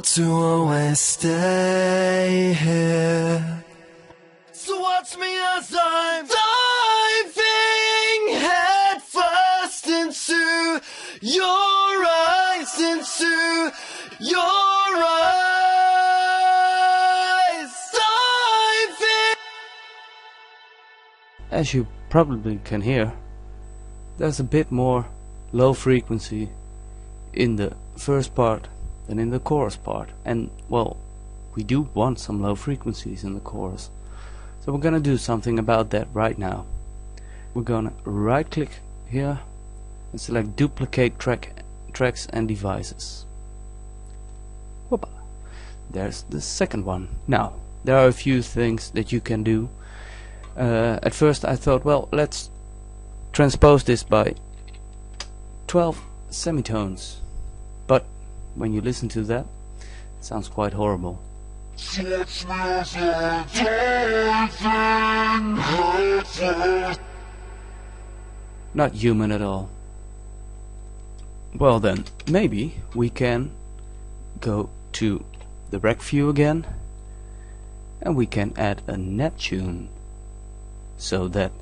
to always stay here. So watch me as I'm diving head first into your eyes, into your eyes, diving. As you probably can hear, there's a bit more low frequency in the first part than in the chorus part, and well, we do want some low frequencies in the chorus, so we're gonna do something about that right now. We're gonna right click here and select duplicate tracks and devices. Whoopa. There's the second one. Now there are a few things that you can do. At first I thought, well, let's transpose this by 12 semitones, but when you listen to that, it sounds quite horrible. Not human at all. Well then, maybe we can go to the rec view again, and we can add a net tune, so that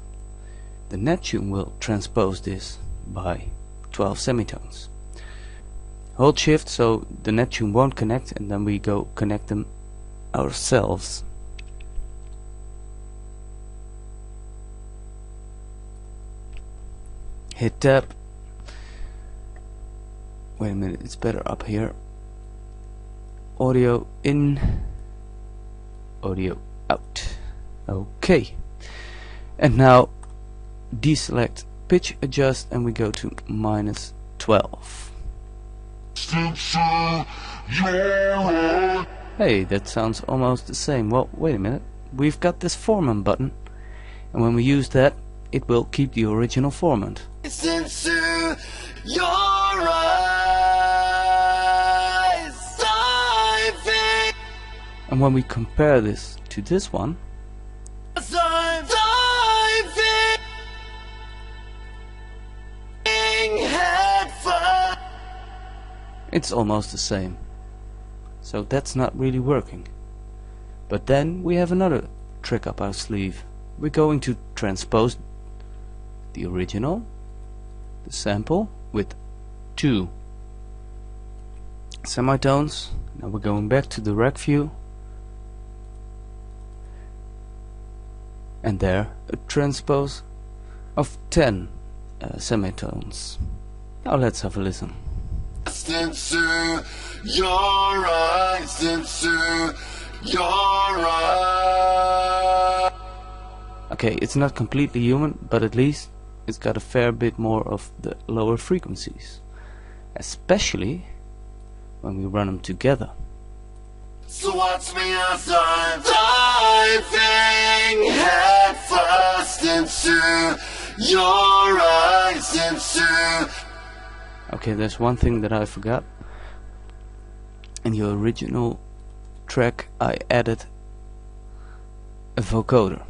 the net tune will transpose this by 12 semitones. Hold shift so the net tune won't connect, and then we go connect them ourselves. Hit tab. Wait a minute, it's better up here. Audio in, audio out. Okay. And now deselect pitch adjust, and we go to -12. Hey, that sounds almost the same. Well, wait a minute, we've got this formant button, and when we use that, it will keep the original formant. It's into your eyes, diving. And when we compare this to this one, As I'm diving head first. it's almost the same. So that's not really working. But then we have another trick up our sleeve. We're going to transpose the original, the sample, with 2 semitones. Now we're going back to the rec view, and there a transpose of 10 semitones. Now let's have a listen. Into your eyes, into your eyes. Okay, it's not completely human, but at least it's got a fair bit more of the lower frequencies, especially when we run them together. So watch me as I'm diving head first into your eyes, into. Okay, there's one thing that I forgot. In the original track I added a vocoder.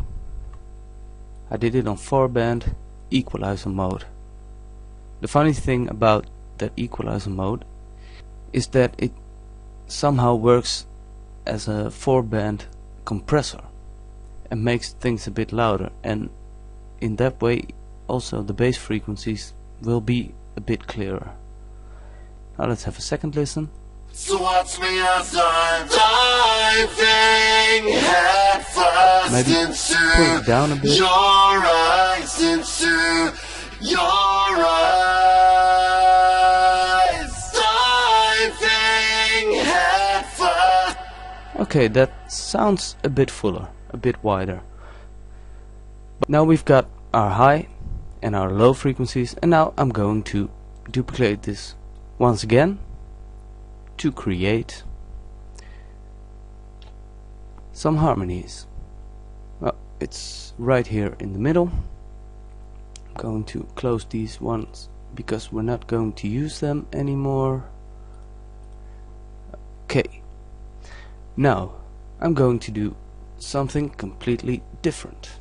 I did it on 4-band equalizer mode. The funny thing about that equalizer mode is that it somehow works as a 4-band compressor and makes things a bit louder, and in that way also the bass frequencies will be a bit clearer. Now let's have a second listen. So watch me as I'm diving head first. Maybe into pull it down a bit. Your eyes, into your eyes, diving head first. Okay, that sounds a bit fuller, a bit wider. But now we've got our high and our low frequencies, and now I'm going to duplicate this once again to create some harmonies. Well, it's right here in the middle. I'm going to close these ones because we're not going to use them anymore. Okay, now I'm going to do something completely different.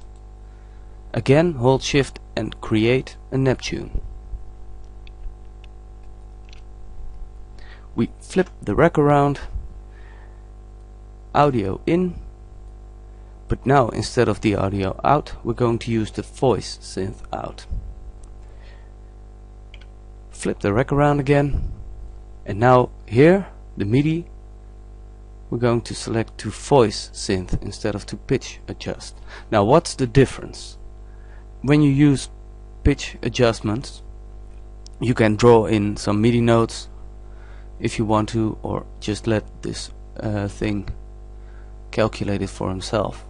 Again, hold shift and create a Neptune. We flip the rack around audio in, but now instead of the audio out, we're going to use the voice synth out. Flip the rack around again, and now here, the MIDI, we're going to select to voice synth instead of to pitch adjust. Now what's the difference? When you use pitch adjustments, you can draw in some MIDI notes if you want to, or just let this thing calculate it for himself.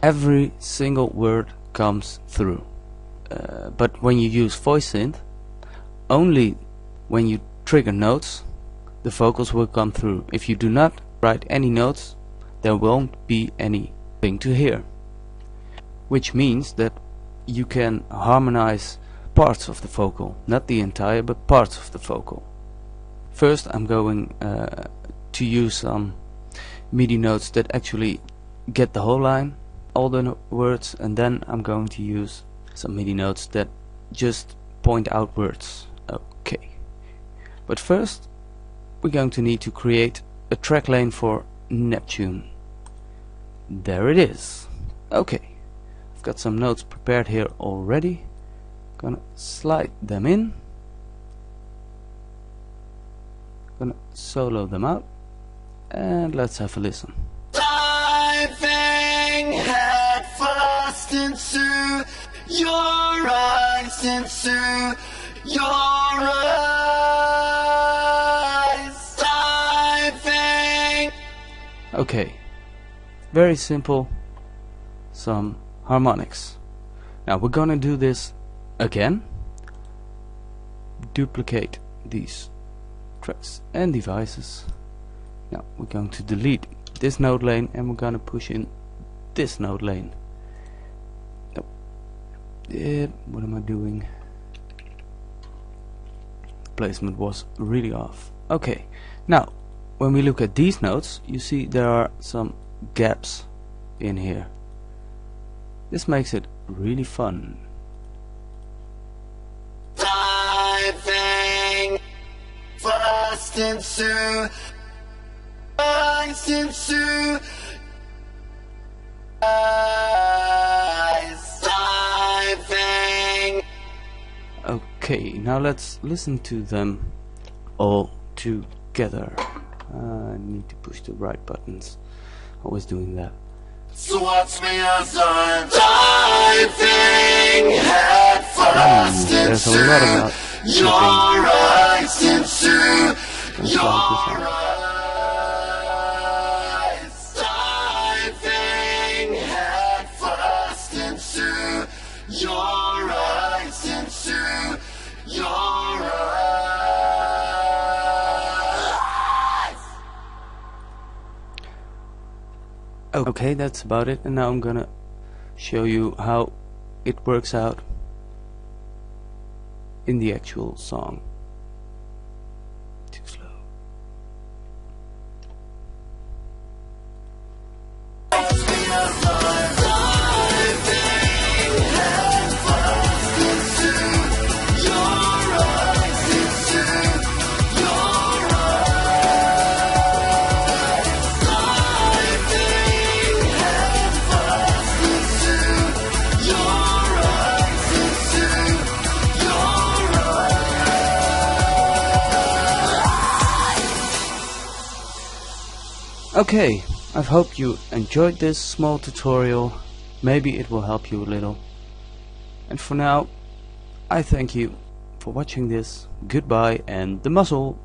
Every single word comes through. But when you use voice synth, only when you trigger notes, the vocals will come through. If you do not write any notes, there won't be anything to hear. Which means that you can harmonize parts of the vocal, not the entire, but parts of the vocal. First I'm going to use some MIDI notes that actually get the whole line, all the words, and then I'm going to use some MIDI notes that just point out words. Okay. But first we're going to need to create a track lane for Neptune. There it is. Okay. I've got some notes prepared here already. Gonna slide them in. Gonna solo them out. And let's have a listen. Diving head first into your eyes, into your eyes. Diving. Okay, very simple. Some harmonics. Now we're gonna do this again. Duplicate these tracks and devices. Now we're going to delete this node lane and we're gonna push in this node lane. Nope. What am I doing? The placement was really off. Okay, now when we look at these notes, you see there are some gaps in here. This makes it really fun. Diving fast into eyes, into eyes. Diving. Okay, now let's listen to them all together. I need to push the right buttons. Always doing that. So watch me as I'm diving head first there's a lot into about your eyes, into your eyes. Diving head first into your eyes, into your eyes. Okay, that's about it, and now I'm gonna show you how it works out in the actual song. Too slow. Okay, I hope you enjoyed this small tutorial. Maybe it will help you a little. And for now, I thank you for watching this. Goodbye and the muscle!